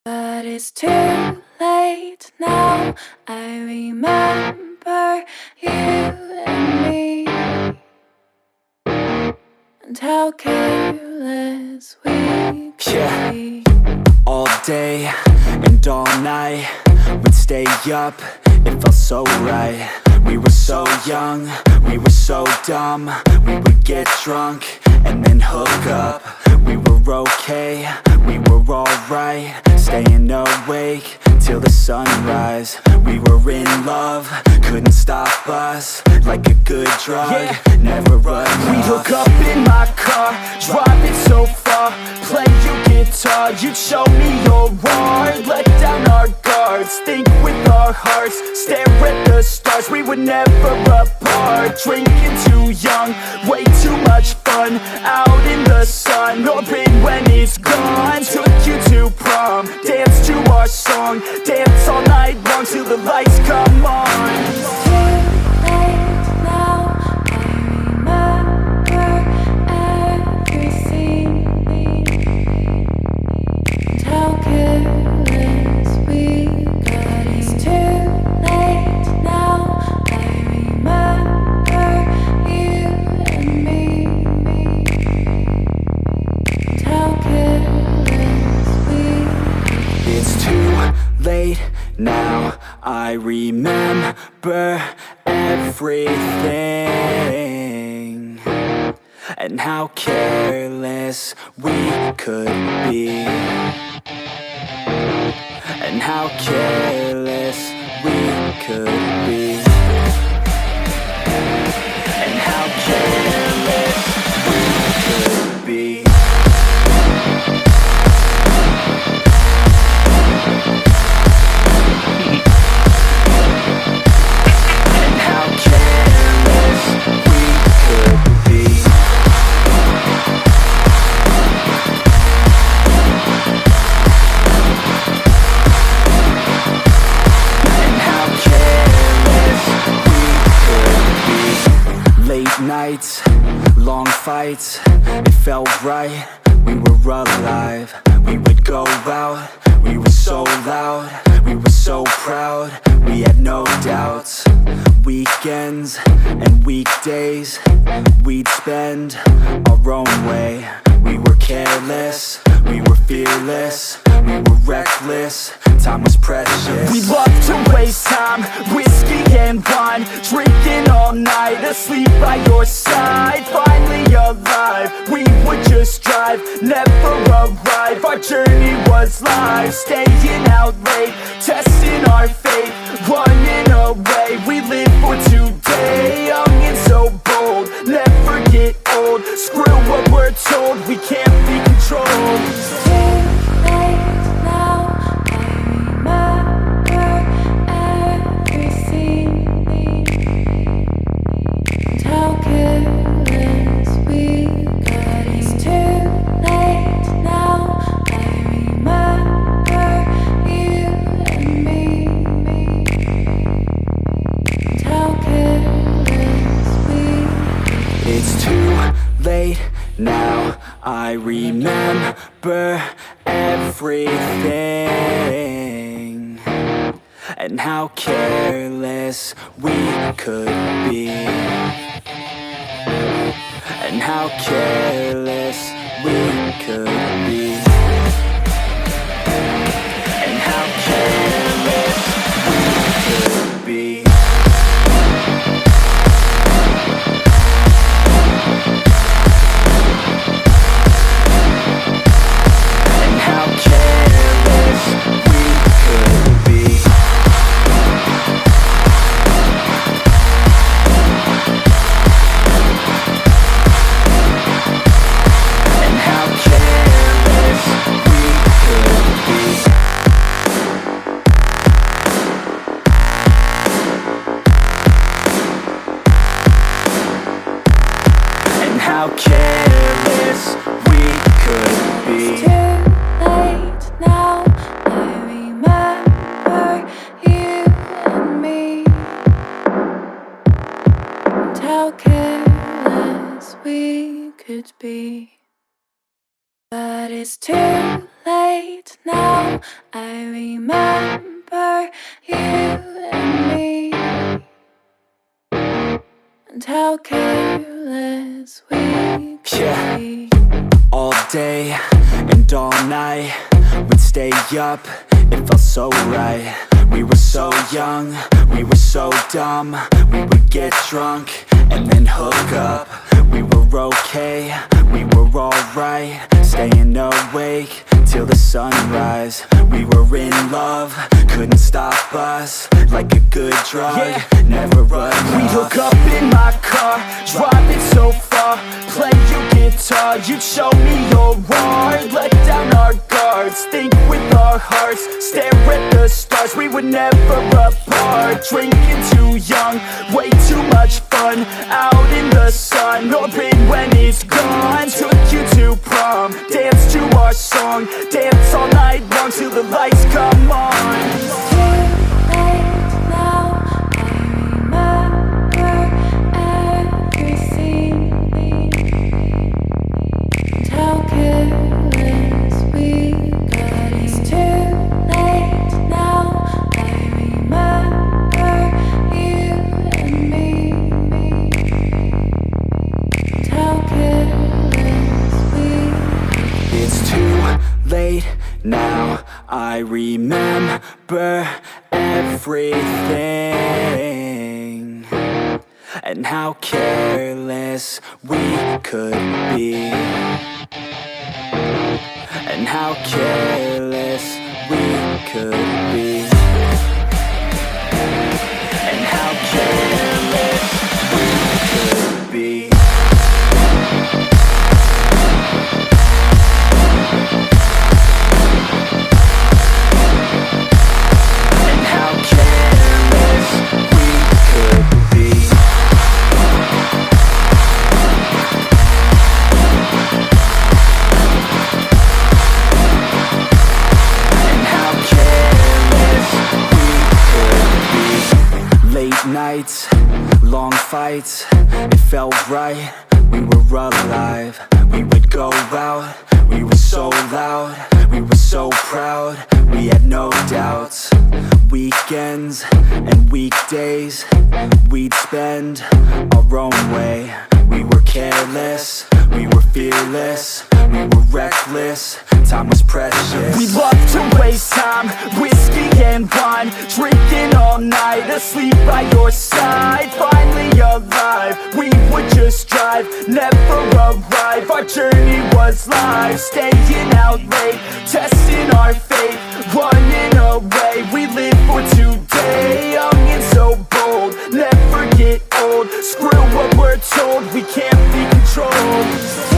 But it's too late now. I remember you and me, and how careless we could be. All day and all night, we'd stay up, it felt so right. We were so young, we were so dumb. We would get drunk and then hook up. We were okay, we were alright, staying awake till the sunrise. We were in love, couldn't stop us, like a good drug, never enough. We'd hook up in my car, driving so far, play you guitar, you'd show me your art, let down our guards, think with our hearts, stare at the stars. We were never apart, drinking too young, way too much fun, out in the sun, hoping when it's gone. Took you to prom, dance to our song, dance all night long till the lights come on. It's too late now. I remember everything, and how careless we got. It's too late now. I remember you and me, and how careless we. It's too late now, I remember everything, and how careless we could be, and how careless we could be, and how careless we could be. Nights, long fights, it felt right, we were alive. We would go out, we were so loud, we were so proud, we had no doubts. Weekends and weekdays, we'd spend our own way. We were careless, we were fearless, we were reckless, time was precious. We loved to waste time, whiskey and wine, drinking all night, asleep by your side. Finally alive, we would just drive, never arrive. Our journey was live, staying out late, testing our fate, running away. We live for today, young and so bold, never get old. Screw what we're told, we can't be controlled. It's too late now. I remember everything, and how careless we got. It's too late now. I remember you and me, and how careless we. It's too late now, I remember everything, and how careless we could be, and how careless we could be, and how careless we could be. How careless we could be. It's too late now. I remember you and me, and how careless we could be. But it's too late now. I remember you and me, and how careless we could be. All day and all night, we'd stay up, it felt so right. We were so young, we were so dumb. We would get drunk and then hook up. We were okay, we were alright, staying awake till the sunrise. We were in love, couldn't stop us, like a good drug, never enough. We hook up in my car, driving so far, play your guitar, you'd show me your art. Let down our guards, think with our hearts, stare at the stars, we were never apart. Drinking too young, way too much fun, out in the sun, or in when it's gone. Took you to prom, dance to our song, dance all night long till the lights come on. Late now, I remember everything, and how careless we could be, and how careless we could be, and how careless we could be. Nights, long fights, it felt right, we were alive. We would go out, we were so loud, we were so proud, we had no doubts. Weekends and weekdays, we'd spend our own way. We were careless, we were fearless, we were reckless, time was precious. We loved to waste time, whiskey and wine, drinking all night, asleep by your side. Finally alive, we would just drive, never arrive. Our journey was live, staying out late, testing our fate, running away. We live for today, young and so bold, never get old. Screw what we're told, we can't be controlled.